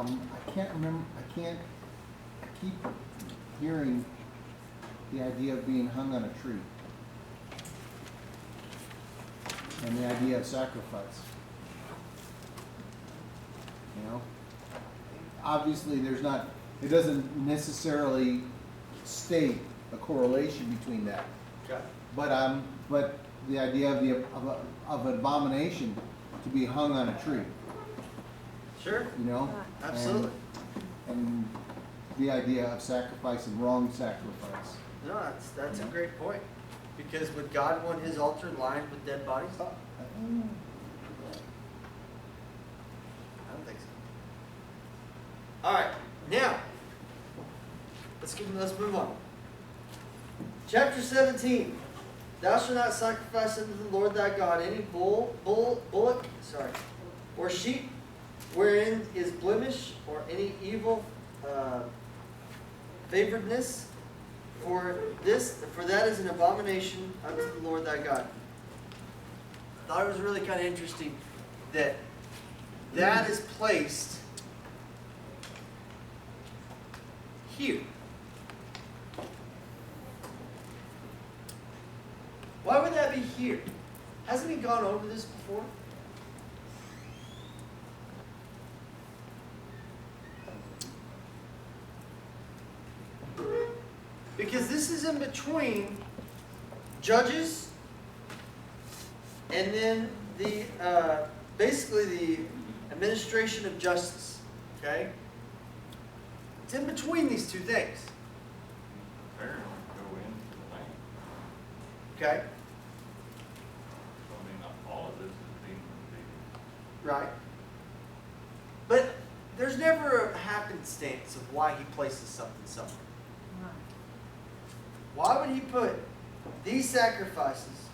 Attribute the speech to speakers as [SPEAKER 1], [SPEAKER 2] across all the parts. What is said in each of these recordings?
[SPEAKER 1] I can't remember, I keep hearing the idea of being hung on a tree. And the idea of sacrifice. You know? Obviously, it doesn't necessarily state a correlation between that.
[SPEAKER 2] Okay.
[SPEAKER 1] But the idea of an abomination to be hung on a tree.
[SPEAKER 2] Sure.
[SPEAKER 1] You know?
[SPEAKER 2] Absolutely.
[SPEAKER 1] And the idea of sacrifice and wrong sacrifice.
[SPEAKER 2] No, that's a great point. Because would God want his altar lined with dead bodies? I don't think so. All right, now let's move on. Chapter 17. Thou shalt not sacrifice unto the Lord thy God any bullock, or sheep, wherein is blemish, or any evil favoredness. For that is an abomination unto the Lord thy God. I thought it was really kind of interesting that is placed here. Why would that be here? Hasn't he gone over this before? Because this is in between Judges and then the basically the administration of justice. Okay? It's in between these two things.
[SPEAKER 3] Apparently go into the land.
[SPEAKER 2] Okay?
[SPEAKER 3] So, I mean, not all of this is being repeated.
[SPEAKER 2] Right. But there's never a happenstance of why he places something somewhere. Why would he put these sacrifices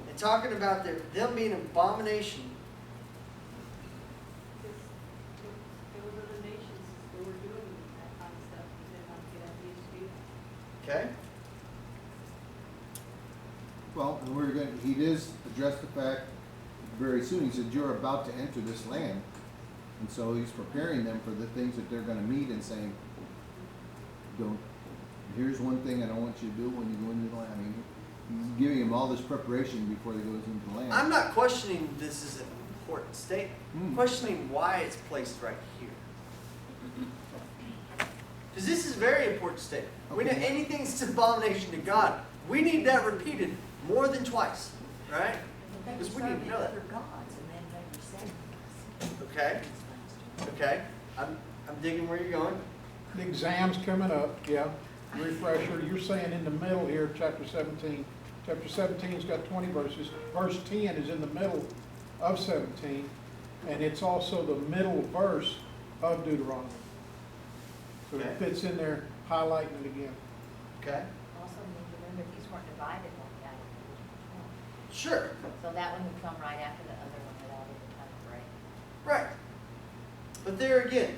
[SPEAKER 2] and talking about them being an abomination?
[SPEAKER 4] Because those other nations that were doing that kind of stuff, they didn't want to get ideas to do that.
[SPEAKER 2] Okay?
[SPEAKER 1] Well, he does address the fact very soon. He said, you're about to enter this land. And so he's preparing them for the things that they're going to meet and saying, here's one thing I don't want you to do when you go into the land. I mean, he's giving them all this preparation before they go into the land.
[SPEAKER 2] I'm not questioning this is an important statement. I'm questioning why it's placed right here. Because this is a very important statement. We know anything that's an abomination to God, we need that repeated more than twice. Right? Because we need to know that.
[SPEAKER 5] Other gods, and then they were saying.
[SPEAKER 2] Okay? Okay? I'm digging where you're going.
[SPEAKER 6] The exam's coming up, yeah. Refresher, you're saying in the middle here, chapter 17. Chapter 17's got 20 verses. Verse 10 is in the middle of 17, and it's also the middle verse of Deuteronomy. So
[SPEAKER 2] Okay.
[SPEAKER 6] it fits in there, highlighting it again.
[SPEAKER 2] Okay?
[SPEAKER 5] Also need to remember these weren't divided like that.
[SPEAKER 2] Sure.
[SPEAKER 5] So that one would come right after the other one without any kind of break.
[SPEAKER 2] Right. But there again,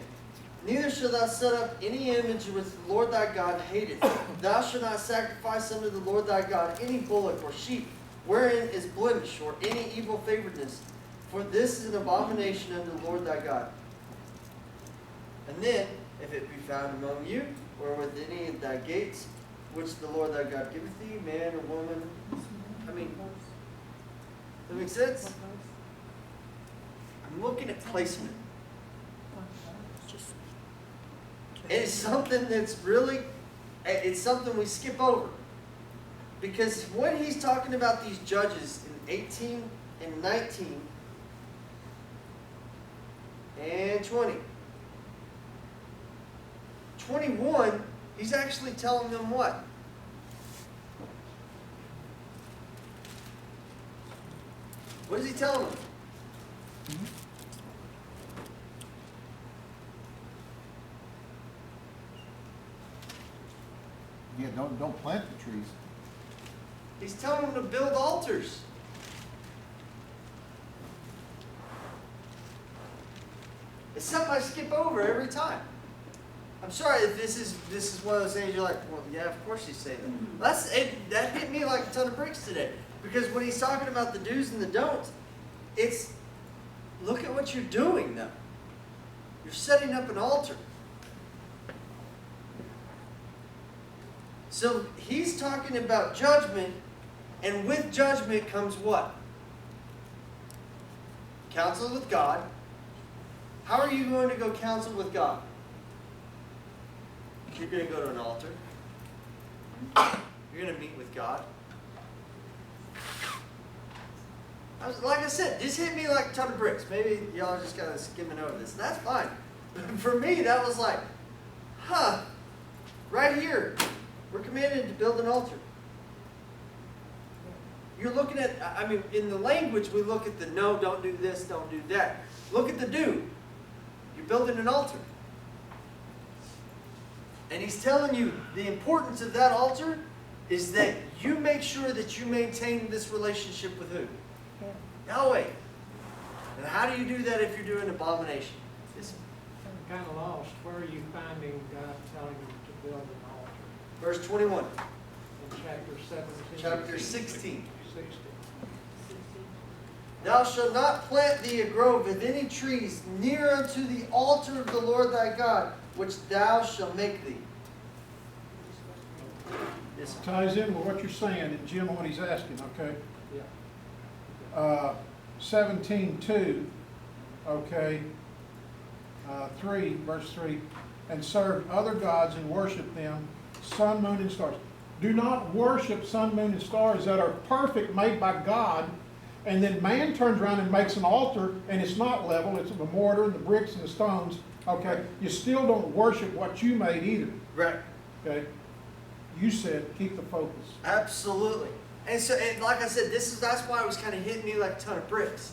[SPEAKER 2] neither shalt thou set up any image which the Lord thy God hateth. Thou shalt not sacrifice unto the Lord thy God any bullock or sheep, wherein is blemish, or any evil favoredness. For this is an abomination unto the Lord thy God. And then, if it be found among you, or within any of thy gates, which the Lord thy God giveth thee, man or woman. I mean, does that make sense? I'm looking at placement. It's something that's really, it's something we skip over. Because when he's talking about these judges in 18 and 19 and 20, 21, he's actually telling them what? What is he telling them?
[SPEAKER 1] Yeah, don't plant the trees.
[SPEAKER 2] He's telling them to build altars. It's something I skip over every time. I'm sorry if this is one of those things you're like, well, yeah, of course he's saying that. That hit me like a ton of bricks today. Because when he's talking about the do's and the don'ts, it's look at what you're doing though. You're setting up an altar. So he's talking about judgment, and with judgment comes what? Counsel with God. How are you going to go counsel with God? You're going to go to an altar. You're going to meet with God. Like I said, this hit me like a ton of bricks. Maybe y'all are just kind of skimming over this. That's fine. For me, that was like, right here. We're commanded to build an altar. You're looking at, I mean, in the language, we look at the no, don't do this, don't do that. Look at the do. You're building an altar. And he's telling you the importance of that altar is that you make sure that you maintain this relationship with who? Yahweh. And how do you do that if you're doing abomination?
[SPEAKER 7] I'm kind of lost. Where are you finding God telling you to build an altar?
[SPEAKER 2] Verse 21.
[SPEAKER 7] In chapter 17?
[SPEAKER 2] Chapter 16.
[SPEAKER 7] 16.
[SPEAKER 2] Thou shalt not plant thee a grove with any trees near unto the altar of the Lord thy God, which thou shalt make thee. Yes, sir.
[SPEAKER 6] Ties in with what you're saying, and Jim, what he's asking, okay?
[SPEAKER 7] Yeah.
[SPEAKER 6] 17:2, okay, 3, verse 3, and serve other gods and worship them, sun, moon, and stars. Do not worship sun, moon, and stars that are perfect, made by God, and then man turns around and makes an altar, and it's not level, it's the mortar, and the bricks, and the stones, okay? You still don't worship what you made either,
[SPEAKER 2] Right.
[SPEAKER 6] okay? You said keep the focus.
[SPEAKER 2] Absolutely. And so, and like I said, that's why it was kind of hitting me like a ton of bricks,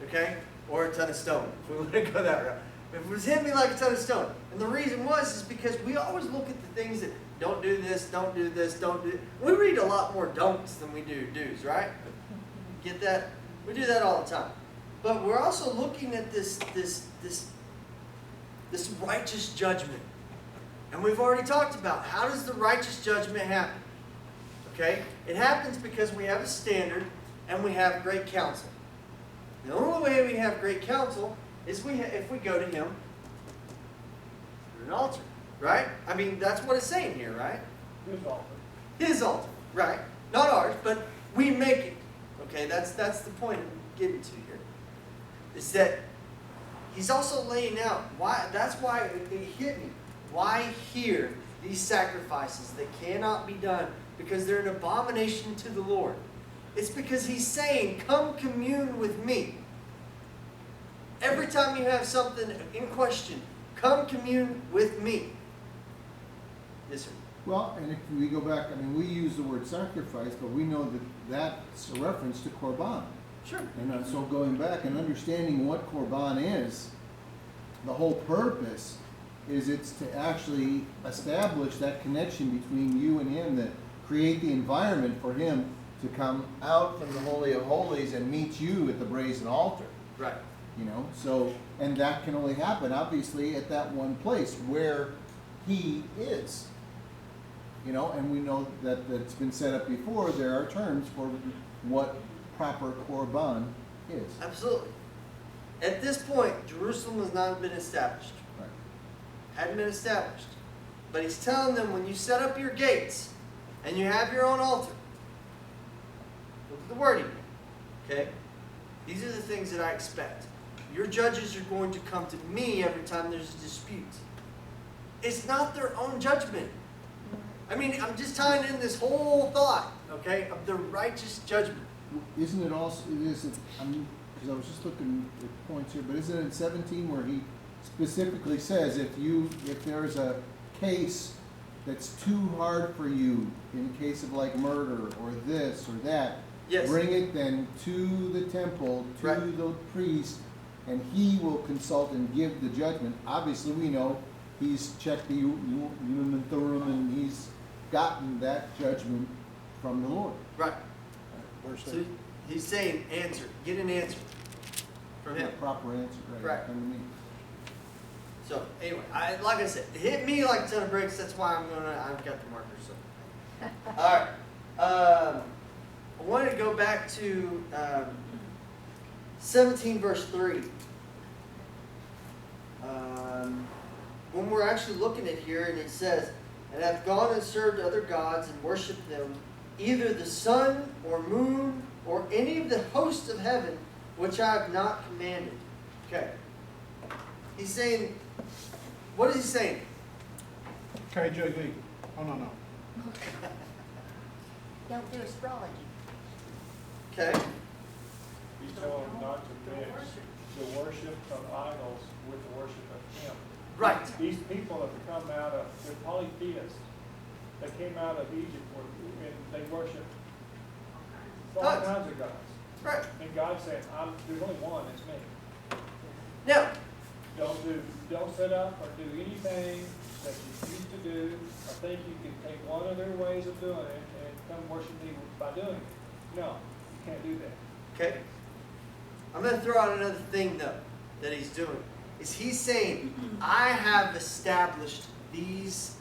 [SPEAKER 2] okay? Or a ton of stone, if we want to go that route. If it was hitting me like a ton of stone. And the reason is because we always look at the things that don't do this, don't do this, don't do. We read a lot more don'ts than we do do's, right? Get that? We do that all the time. But we're also looking at this righteous judgment. And we've already talked about how does the righteous judgment happen? Okay? It happens because we have a standard and we have great counsel. The only way we have great counsel is if we go to him through an altar. Right? I mean, that's what it's saying here, right?
[SPEAKER 7] His altar.
[SPEAKER 2] His altar. Right. Not ours, but we make it. Okay? That's the point I'm getting to here. Is that he's also laying out why. That's why it hit me. Why here these sacrifices that cannot be done because they're an abomination to the Lord? It's because he's saying, come commune with me. Every time you have something in question, come commune with me. Yes, sir.
[SPEAKER 1] Well, and if we go back, I mean, we use the word sacrifice, but we know that that's a reference to Korban.
[SPEAKER 2] Sure.
[SPEAKER 1] And so going back and understanding what Korban is, the whole purpose is it's to actually establish that connection between you and him, that create the environment for him to come out from the Holy of Holies and meet you at the brazen altar.
[SPEAKER 2] Right.
[SPEAKER 1] You know, so, and that can only happen, obviously, at that one place where he is. You know, and we know that that's been set up before. There are terms for what proper Korban is.
[SPEAKER 2] Absolutely. At this point, Jerusalem has not been established.
[SPEAKER 1] Right.
[SPEAKER 2] Hadn't been established. But he's telling them when you set up your gates and you have your own altar, look at the wording. Okay? These are the things that I expect. Your judges are going to come to me every time there's a dispute. It's not their own judgment. I mean, I'm just tying in this whole thought, okay, of the righteous judgment.
[SPEAKER 1] Isn't it also, because I was just looking at points here, but isn't it in 17 where he specifically says if there's a case that's too hard for you in case of like murder or this or that,
[SPEAKER 2] Yes.
[SPEAKER 1] bring it then to the temple, to
[SPEAKER 2] Right.
[SPEAKER 1] the priest, and he will consult and give the judgment. Obviously, we know he's checked the Urim and Thummim, and he's gotten that judgment from the Lord.
[SPEAKER 2] Right.
[SPEAKER 6] Verse
[SPEAKER 2] So he's saying, answer. Get an answer from him.
[SPEAKER 1] A proper answer, right?
[SPEAKER 2] Correct.
[SPEAKER 1] Come to me.
[SPEAKER 2] So anyway, like I said, it hit me like a ton of bricks. That's why I've got the marker. So, all right. I wanted to go back to 17 verse 3. when we're actually looking at here, and it says, and hath gone and served other gods and worshipped them, either the sun or moon or any of the hosts of heaven, which I have not commanded. Okay. He's saying, what is he saying?
[SPEAKER 6] KJV. Oh, no.
[SPEAKER 5] Don't do astrology.
[SPEAKER 2] Okay.
[SPEAKER 8] He's telling them not to mix the worship of idols with the worship of Him.
[SPEAKER 2] Right.
[SPEAKER 8] These people have come out of, they're polytheists. They came out of Egypt and they worship all
[SPEAKER 2] Gods.
[SPEAKER 8] kinds of gods.
[SPEAKER 2] Right.
[SPEAKER 8] And God said, there's only one, it's me.
[SPEAKER 2] Now,
[SPEAKER 8] Don't set up or do anything that you used to do or think you can take one of their ways of doing it and come worship me by doing it. No, you can't do that.
[SPEAKER 2] okay. I'm going to throw out another thing, though, that he's doing. Is he's saying, I have established these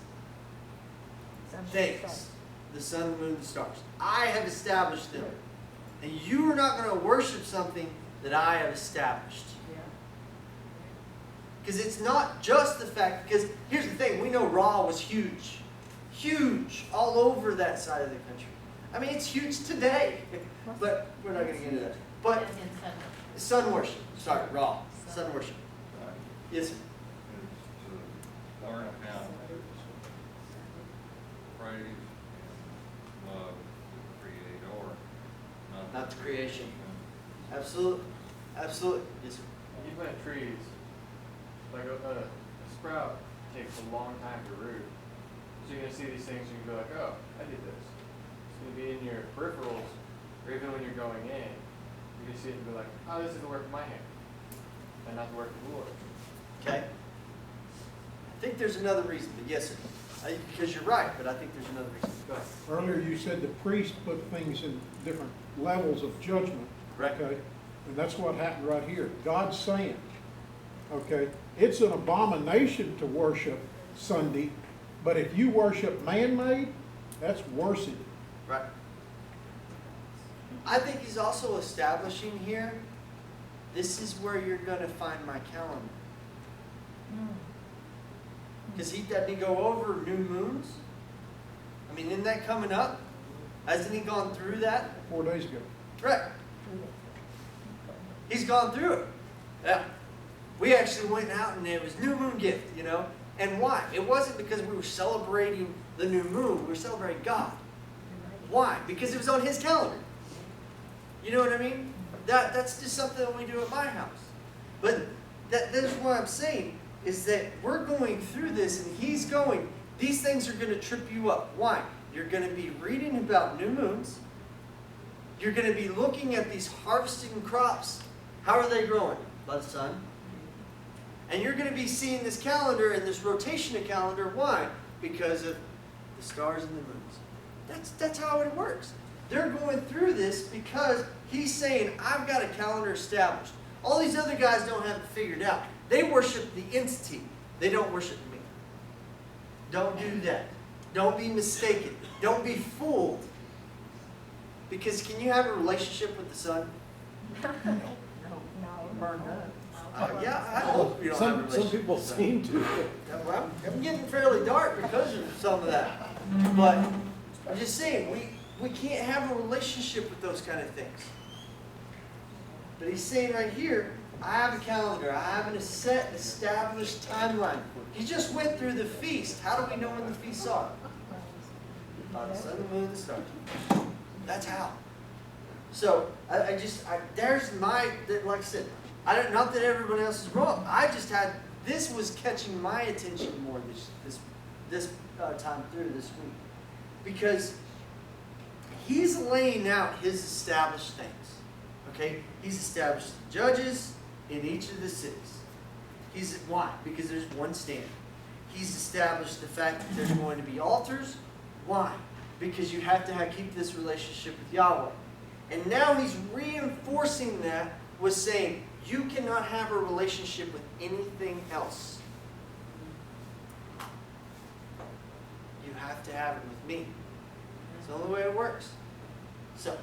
[SPEAKER 2] things. The sun, the moon, the stars. I have established them. And you are not going to worship something that I have established. Because it's not just the fact, because here's the thing, we know Ra was huge. Huge all over that side of the country. I mean, it's huge today. But we're not going to get into that. But
[SPEAKER 5] In Sunday.
[SPEAKER 2] sun worship. Sorry, Ra. Sun worship. Yes, sir.
[SPEAKER 3] Is to learn how to praise and love the Creator,
[SPEAKER 2] Not the creation. Absolutely. Absolutely. Yes, sir.
[SPEAKER 9] When you plant trees, like a sprout takes a long time to root. So you're going to see these things and you can be like, oh, I did this. It's going to be in your peripherals, or even when you're going in, you're going to see it and be like, oh, this is the work of my hand, and not the work of the Lord.
[SPEAKER 2] Okay. I think there's another reason, but yes, sir. Because you're right, but I think there's another reason. Go ahead.
[SPEAKER 6] Earlier you said the priest put things in different levels of judgment.
[SPEAKER 2] Right.
[SPEAKER 6] Okay? And that's what happened right here. God's saying, okay, it's an abomination to worship Sunday, but if you worship man-made, that's worship.
[SPEAKER 2] Right. I think he's also establishing here, this is where you're going to find my calendar. Because doesn't he go over new moons? I mean, isn't that coming up? Hasn't he gone through that?
[SPEAKER 6] 4 days ago.
[SPEAKER 2] Right. He's gone through it. Yeah. We actually went out and it was new moon gift, you know. And why? It wasn't because we were celebrating the new moon. We were celebrating God. Why? Because it was on his calendar. You know what I mean? That's just something that we do at my house. But that's what I'm saying, is that we're going through this and he's going, these things are going to trip you up. Why? You're going to be reading about new moons. You're going to be looking at these harvesting crops. How are they growing? By the sun. And you're going to be seeing this calendar and this rotation of calendar. Why? Because of the stars and the moons. That's how it works. They're going through this because he's saying, I've got a calendar established. All these other guys don't have it figured out. They worship the entity. They don't worship me. Don't do that. Don't be mistaken. Don't be fooled. Because can you have a relationship with the sun? Yeah, I hope you don't have a relationship.
[SPEAKER 10] Some people seem to.
[SPEAKER 2] Well, I'm getting fairly dark because of some of that. But I'm just saying, we can't have a relationship with those kind of things. But he's saying right here, I have a calendar. I have a set, established timeline. He just went through the feast. How do we know when the feasts are? By the sun, the moon, the stars. That's how. So, there's my, like I said, not that everyone else is wrong. I just this was catching my attention more this time through this week. Because he's laying out his established things. Okay? He's established the judges in each of the cities. Why? Because there's one standard. He's established the fact that there's going to be altars. Why? Because you have to keep this relationship with Yahweh. And now he's reinforcing that with saying, you cannot have a relationship with anything else. You have to have it with me. It's the only way it works. So,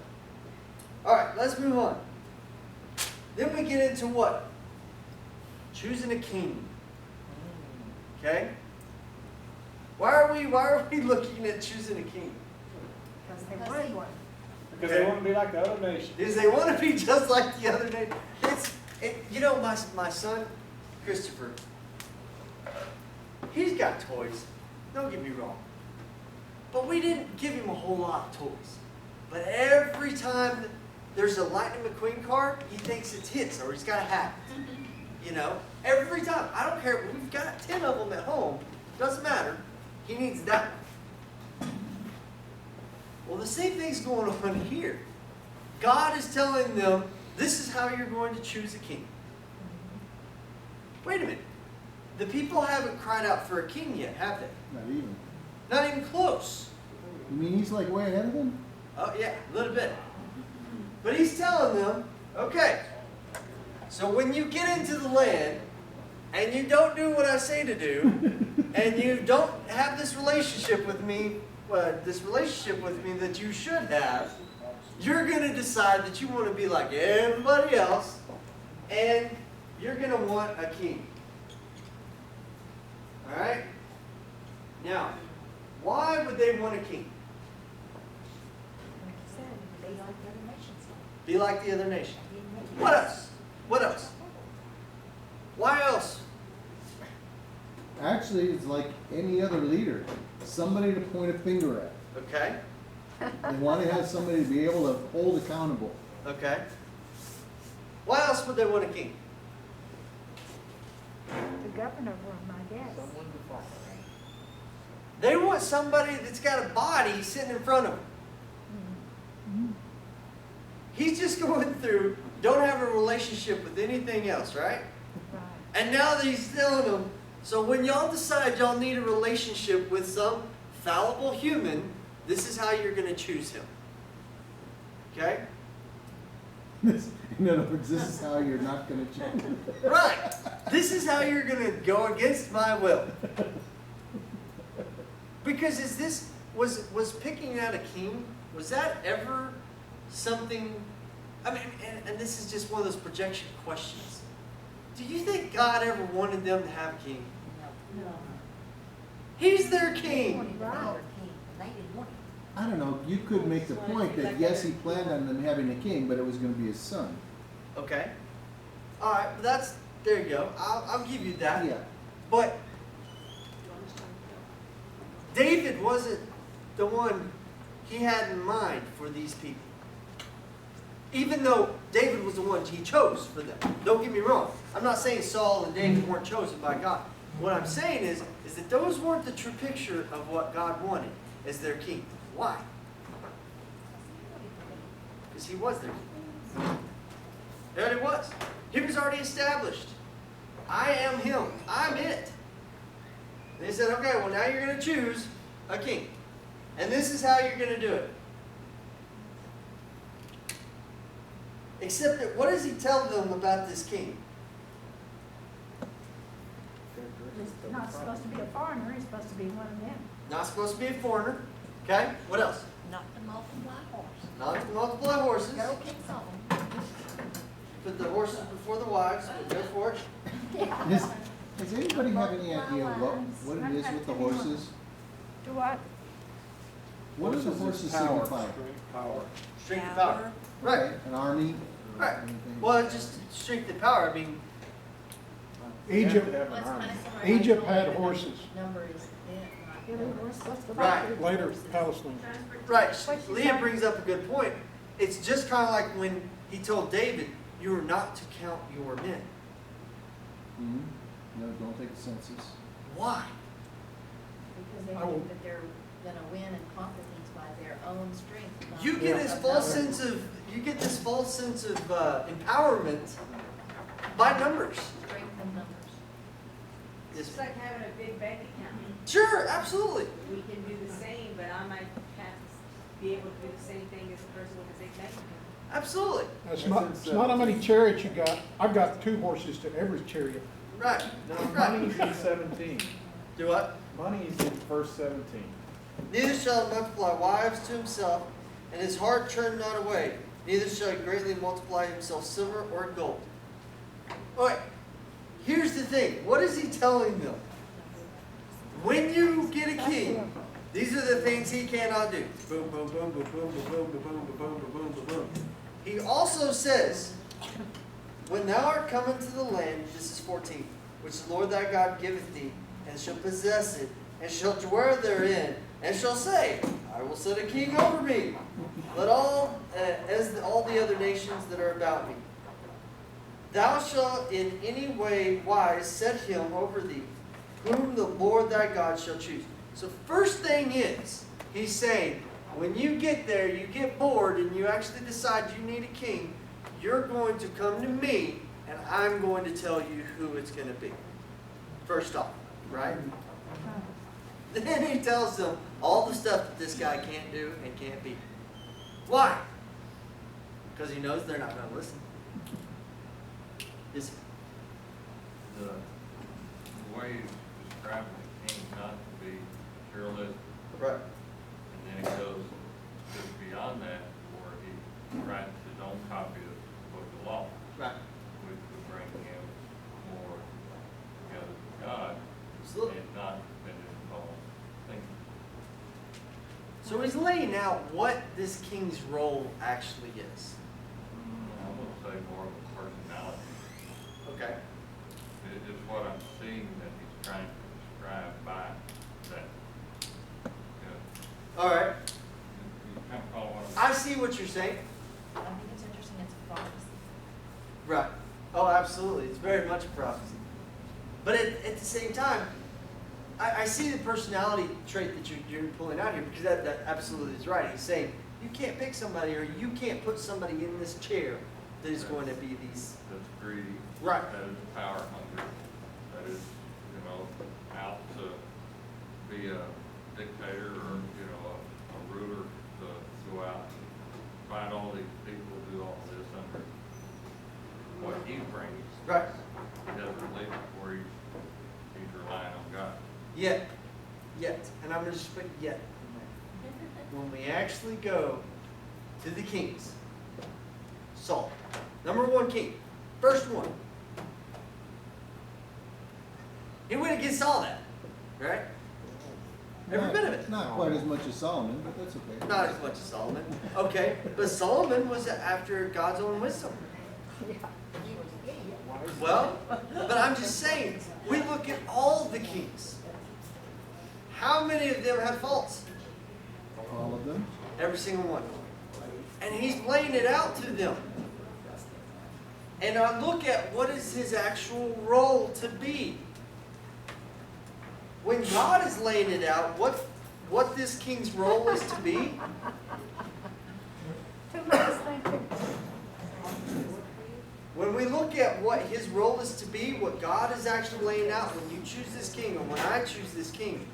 [SPEAKER 2] all right, let's move on. Then we get into what? Choosing a king. Okay? Why are we looking at choosing a king?
[SPEAKER 10] Because they wanted one.
[SPEAKER 8] Because they want to be like the other nations.
[SPEAKER 2] Is they want to be just like the other nation. You know, my son, Christopher, he's got toys. Don't get me wrong. But we didn't give him a whole lot of toys. But every time there's a Lightning McQueen car, he thinks it's his, or he's got to have it. You know? Every time. I don't care. We've got 10 of them at home. Doesn't matter. He needs that one. Well, the same thing's going on here. God is telling them, this is how you're going to choose a king. Wait a minute. The people haven't cried out for a king yet, have they?
[SPEAKER 1] Not even.
[SPEAKER 2] Not even close.
[SPEAKER 1] You mean he's like way ahead of them?
[SPEAKER 2] Oh, yeah, a little bit. But he's telling them, okay, so when you get into the land and you don't do what I say to do, and you don't have this relationship with me that you should have, you're going to decide that you want to be like everybody else, and you're going to want a king. All right? Now, why would they want a king?
[SPEAKER 10] Like you said, they like the other nations.
[SPEAKER 2] Be like the other nation. What else? What else? Why else?
[SPEAKER 1] Actually, it's like any other leader. Somebody to point a finger at.
[SPEAKER 2] Okay.
[SPEAKER 1] They want to have somebody to be able to hold accountable.
[SPEAKER 2] Okay. Why else would they want a king?
[SPEAKER 10] The governor one, I guess.
[SPEAKER 2] They want somebody that's got a body sitting in front of them. He's just going through, don't have a relationship with anything else, right?
[SPEAKER 10] Right.
[SPEAKER 2] And now that he's telling them, so when y'all decide y'all need a relationship with some fallible human, this is how you're going to choose him. Okay?
[SPEAKER 1] In other words, this is how you're not going to change.
[SPEAKER 2] Right. This is how you're going to go against my will. Because was picking out a king, was that ever something, I mean, and this is just one of those projection questions. Do you think God ever wanted them to have a king?
[SPEAKER 5] No.
[SPEAKER 2] He's their
[SPEAKER 5] They
[SPEAKER 2] king.
[SPEAKER 5] wanted another king, and they didn't want him.
[SPEAKER 1] I don't know. You could make the point that yes, he planned on them having a king, but it was going to be his son.
[SPEAKER 2] Okay. All right, but there you go. I'll give you that.
[SPEAKER 1] Yeah.
[SPEAKER 2] But David wasn't the one he had in mind for these people. Even though David was the one he chose for them. Don't get me wrong. I'm not saying Saul and David weren't chosen by God. What I'm saying is that those weren't the true picture of what God wanted as their king. Why? Because he was their king. There it was. He was already established. I am him. I'm it. And they said, okay, well now you're going to choose a king. And this is how you're going to do it. Except that what does he tell them about this king?
[SPEAKER 10] He's not supposed to be a foreigner, he's supposed to be one of them.
[SPEAKER 2] Not supposed to be a foreigner. Okay, what else?
[SPEAKER 5] Not to multiply horses.
[SPEAKER 2] Not to multiply horses.
[SPEAKER 5] Go King Solomon.
[SPEAKER 2] Put the horses before the wives. Go for it.
[SPEAKER 1] Does anybody have any idea what it is with the horses?
[SPEAKER 10] Do what?
[SPEAKER 1] What does the horses signify?
[SPEAKER 8] Power.
[SPEAKER 2] Strength and power. Right.
[SPEAKER 1] An army?
[SPEAKER 2] Right.
[SPEAKER 1] Anything?
[SPEAKER 2] Well, it's just strength and power. I mean,
[SPEAKER 6] Egypt,
[SPEAKER 5] What's kind of similar,
[SPEAKER 6] Egypt
[SPEAKER 5] like,
[SPEAKER 6] had horses.
[SPEAKER 5] Number is then,
[SPEAKER 10] Yeah, we were supposed to go
[SPEAKER 2] Right.
[SPEAKER 10] back.
[SPEAKER 6] Later, Palestine.
[SPEAKER 2] right.
[SPEAKER 10] What you
[SPEAKER 2] Leah
[SPEAKER 10] say?
[SPEAKER 2] brings up a good point. It's just kind of like when he told David, you are not to count your men.
[SPEAKER 1] Hmm? No, don't take a census.
[SPEAKER 2] Why?
[SPEAKER 5] because they
[SPEAKER 6] I will-
[SPEAKER 5] think that they're gonna win and conquer things by their own strength. not
[SPEAKER 2] You get
[SPEAKER 5] of
[SPEAKER 2] this false
[SPEAKER 5] numbers.
[SPEAKER 2] sense of empowerment by numbers.
[SPEAKER 5] Strength of numbers.
[SPEAKER 4] It's like having a big bank account.
[SPEAKER 2] Sure, absolutely.
[SPEAKER 4] We can do the same, but I might have to be able to do the same thing as a person with a big bank account.
[SPEAKER 2] Absolutely.
[SPEAKER 6] It's not how many chariots you got. I've got 2 horses to every chariot.
[SPEAKER 2] Right.
[SPEAKER 9] No,
[SPEAKER 2] Right.
[SPEAKER 9] money's in 17.
[SPEAKER 2] Do what?
[SPEAKER 9] Money's in verse 17.
[SPEAKER 2] Neither shall he multiply wives to himself, and his heart turn not away. Neither shall he greatly multiply himself silver or gold. All right. Here's the thing. What is he telling them? king, these are the things he cannot do. Boom, boom, boom, boom, boom, boom, boom, boom, boom, boom, boom, boom, boom. He also says, when thou art come into the land, this is 14, which the Lord thy God giveth thee, and shall possess it, and shall dwell therein, and shall say, I will set a king over me, let all all the other nations that are about me. Thou shalt in any wise set him over thee, whom the Lord thy God shall choose. So first thing is, he's saying, when you get there, you get bored, and you actually decide you need a king, you're going to come to me, and I'm going to tell you who it's going to be. First off, right? Then he tells them all the stuff that this guy can't do and can't be. Why? Because he knows they're not going to listen. Is
[SPEAKER 3] The way he's describing the king not to be careless,
[SPEAKER 2] right.
[SPEAKER 3] and then it goes just beyond that, where he writes his own copy of the book of law,
[SPEAKER 2] Right.
[SPEAKER 3] which would bring him more together with God,
[SPEAKER 2] Absolutely.
[SPEAKER 3] and not spend his whole thinking.
[SPEAKER 2] So he's laying out what this king's role actually is.
[SPEAKER 3] I'm gonna say more of a personality.
[SPEAKER 2] Okay.
[SPEAKER 3] It's what I'm seeing that he's trying to describe by that.
[SPEAKER 2] All right.
[SPEAKER 3] You kind of follow what I'm
[SPEAKER 2] I see what you're saying.
[SPEAKER 5] I think it's interesting, it's a prophecy.
[SPEAKER 2] Right. Oh, absolutely. It's very much a prophecy. But at the same time, I see the personality trait that you're pulling out here, because that absolutely is right. He's saying you can't pick somebody, or you can't put somebody in this chair that is going to be these.
[SPEAKER 3] That's greedy.
[SPEAKER 2] Right.
[SPEAKER 3] That is power hungry. That is, out to be a dictator or, a ruler to go out and find all these people, do all this under what he brings.
[SPEAKER 2] Right.
[SPEAKER 3] He doesn't leave it where he's relying on God.
[SPEAKER 2] Yet, and I'm going to just put yet in there. When we actually go to the kings, Saul, number one king, first one. He went against all that, right? Every bit of it.
[SPEAKER 1] Not quite as much as Solomon, but that's okay.
[SPEAKER 2] Not as much as Solomon. Okay, but Solomon was after God's own wisdom. Well, but I'm just saying, we look at all the kings. How many of them had faults?
[SPEAKER 1] All of them.
[SPEAKER 2] Every single one. And he's laying it out to them. And I look at what is his actual role to be. When God is laying it out, what this king's role is to be, when we look at what his role is to be, what God is actually laying out, when you choose this king, or when I choose this king,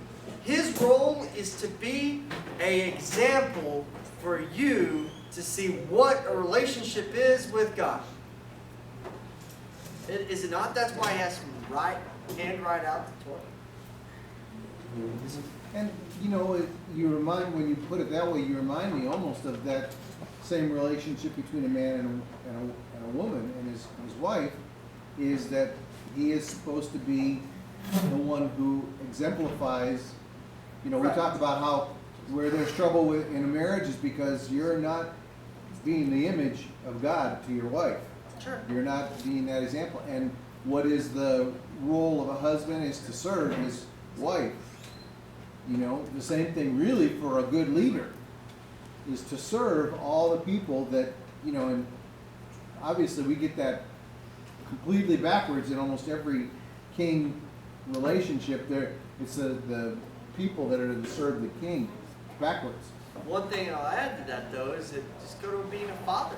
[SPEAKER 2] his role is to be an example for you to see what a relationship is with God. Is it not? That's why he has to handwrite out the Torah.
[SPEAKER 1] And when you put it that way, you remind me almost of that same relationship between a man and a woman and his wife, is that he is supposed to be the one who exemplifies. We talked about how where there's trouble in a marriage is because you're not being the image of God to your wife.
[SPEAKER 2] Sure.
[SPEAKER 1] You're not being that example. And what is the role of a husband is to serve his wife. The same thing really for a good leader is to serve all the people that, and obviously we get that completely backwards in almost every king relationship. It's the people that are to serve the king backwards.
[SPEAKER 2] One thing I'll add to that, though, is that just go to being a father.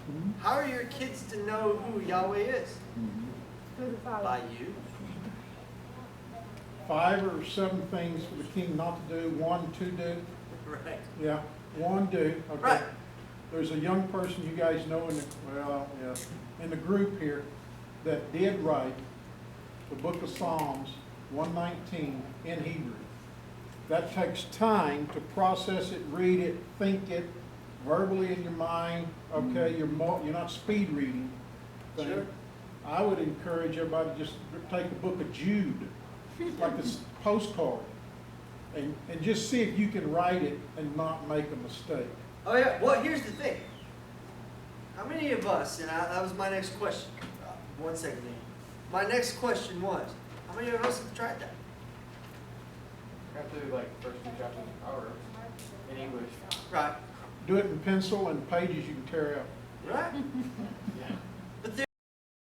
[SPEAKER 1] Mm-hmm.
[SPEAKER 2] How are your kids to know who Yahweh is?
[SPEAKER 1] Mm-hmm.
[SPEAKER 2] By you.
[SPEAKER 6] 5 or 7 things for the king not to do, 1 to do.
[SPEAKER 2] Right.
[SPEAKER 6] Yeah, 1 do. Okay.
[SPEAKER 2] Right.
[SPEAKER 6] There's a young person you guys know in the group here that did write the book of Psalms 119 in Hebrew. That takes time to process it, read it, think it verbally in your mind. Okay, you're not speed reading things.
[SPEAKER 2] Sure.
[SPEAKER 6] I would encourage everybody to just take the book of Jude, like this postcard. and just see if you can write it and not make a mistake.
[SPEAKER 2] Oh yeah, well, here's the thing. How many of us, and that was my next question. 1 second, Ian. My next question was, how many of us have tried that?
[SPEAKER 9] Got through like the first 2 chapters of Proverbs in English.
[SPEAKER 2] Right.
[SPEAKER 6] Do it in pencil and pages you can tear out.
[SPEAKER 2] Right?